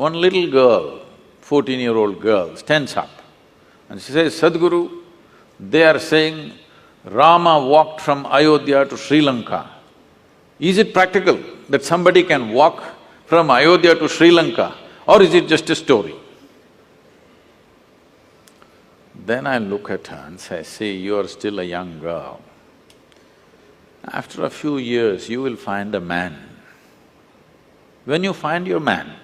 One little girl, 14-year-old girl, stands up and she says, Sadhguru, they are saying Rama walked from Ayodhya to Sri Lanka. Is it practical that somebody can walk from Ayodhya to Sri Lanka, or is it just a story? Then I look at her and say, see, you are still a young girl. After a few years, you will find a man. When you find your man,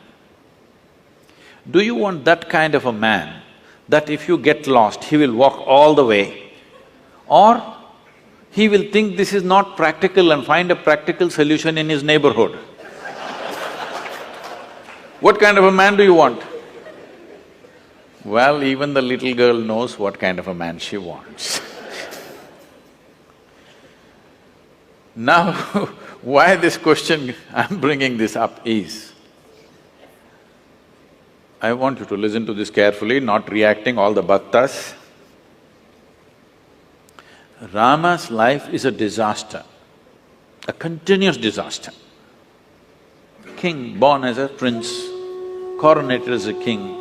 do you want that kind of a man that if you get lost, he will walk all the way? Or he will think this is not practical and find a practical solution in his neighborhood? What kind of a man do you want? Well, even the little girl knows what kind of a man she wants. Now, why this question I'm bringing this up is, I want you to listen to this carefully, not reacting all the bhaktas. Rama's life is a disaster, a continuous disaster. King born as a prince, coronated as a king,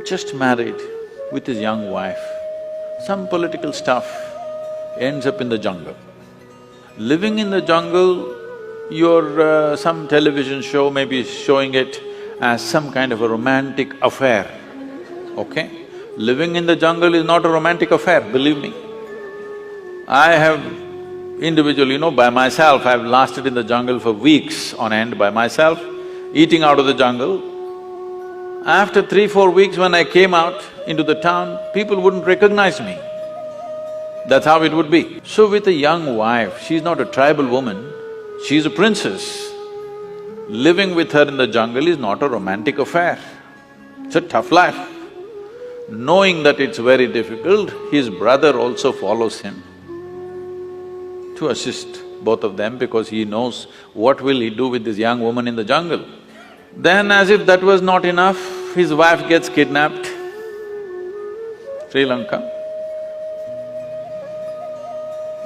just married with his young wife, some political stuff, ends up in the jungle. Living in the jungle, some television show may be showing it as some kind of a romantic affair, okay? Living in the jungle is not a romantic affair, believe me. I have individually, by myself, I've lasted in the jungle for weeks on end by myself, eating out of the jungle. After 3-4 weeks when I came out into the town, people wouldn't recognize me. That's how it would be. So with a young wife, she's not a tribal woman, she's a princess. Living with her in the jungle is not a romantic affair, it's a tough life. Knowing that it's very difficult, his brother also follows him to assist both of them because he knows what will he do with this young woman in the jungle. Then as if that was not enough, his wife gets kidnapped, Sri Lanka.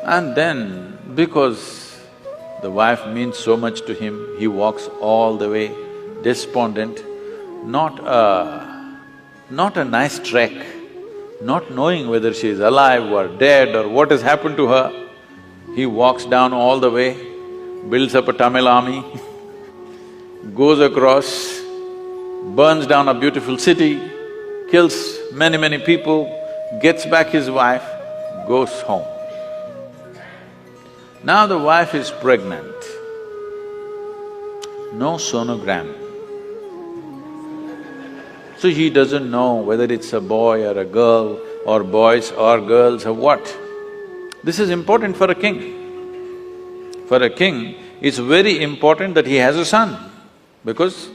And then, because the wife means so much to him, he walks all the way, despondent, not a nice trek, not knowing whether she is alive or dead or what has happened to her. He walks down all the way, builds up a Tamil army, goes across, burns down a beautiful city, kills many people, gets back his wife, goes home. Now the wife is pregnant, no sonogram. So he doesn't know whether it's a boy or a girl or boys or girls or what. This is important for a king. For a king, it's very important that he has a son because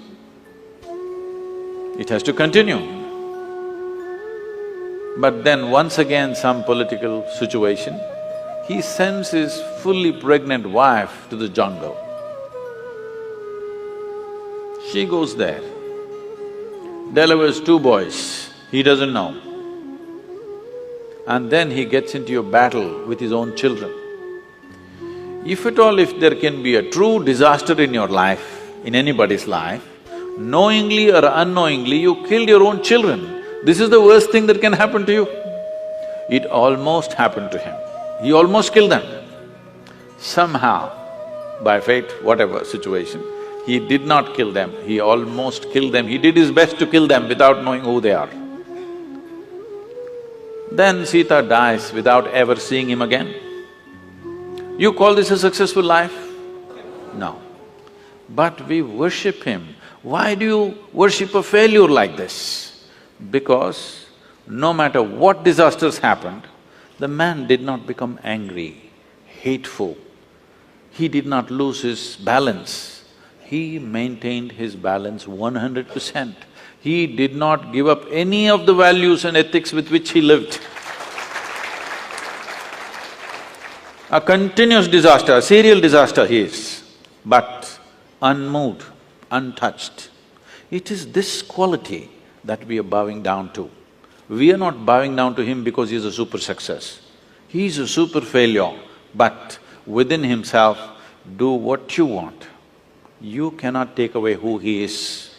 it has to continue. But then once again some political situation, he sends his fully pregnant wife to the jungle. She goes there, delivers 2 boys, he doesn't know. And then he gets into a battle with his own children. If at all, if there can be a true disaster in your life, in anybody's life, knowingly or unknowingly you killed your own children, this is the worst thing that can happen to you. It almost happened to him. He almost killed them. Somehow, by fate, whatever situation, he did not kill them, he almost killed them. He did his best to kill them without knowing who they are. Then Sita dies without ever seeing him again. You call this a successful life? No. But we worship him. Why do you worship a failure like this? Because no matter what disasters happened, the man did not become angry, hateful. He did not lose his balance. He maintained his balance 100%. He did not give up any of the values and ethics with which he lived. A continuous disaster, a serial disaster he is, but unmoved, untouched. It is this quality that we are bowing down to. We are not bowing down to him because he is a super success. He is a super failure, but within himself, do what you want. You cannot take away who he is.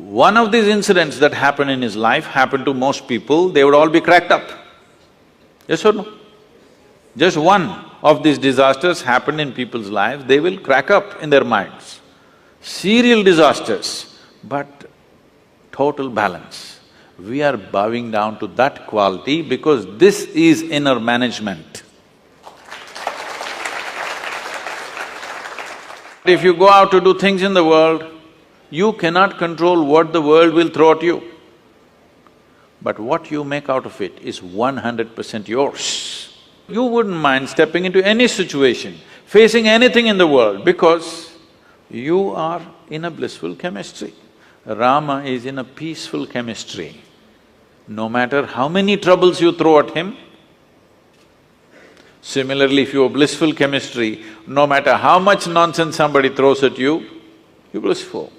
One of these incidents that happened in his life happened to most people, they would all be cracked up. Yes or no? Just one of these disasters happened in people's lives, they will crack up in their minds. Serial disasters, but total balance. We are bowing down to that quality because this is inner management. If you go out to do things in the world, you cannot control what the world will throw at you. But what you make out of it is 100% yours. You wouldn't mind stepping into any situation, facing anything in the world because you are in a blissful chemistry. Rama is in a peaceful chemistry. No matter how many troubles you throw at him, similarly, if you have blissful chemistry, no matter how much nonsense somebody throws at you, you're blissful.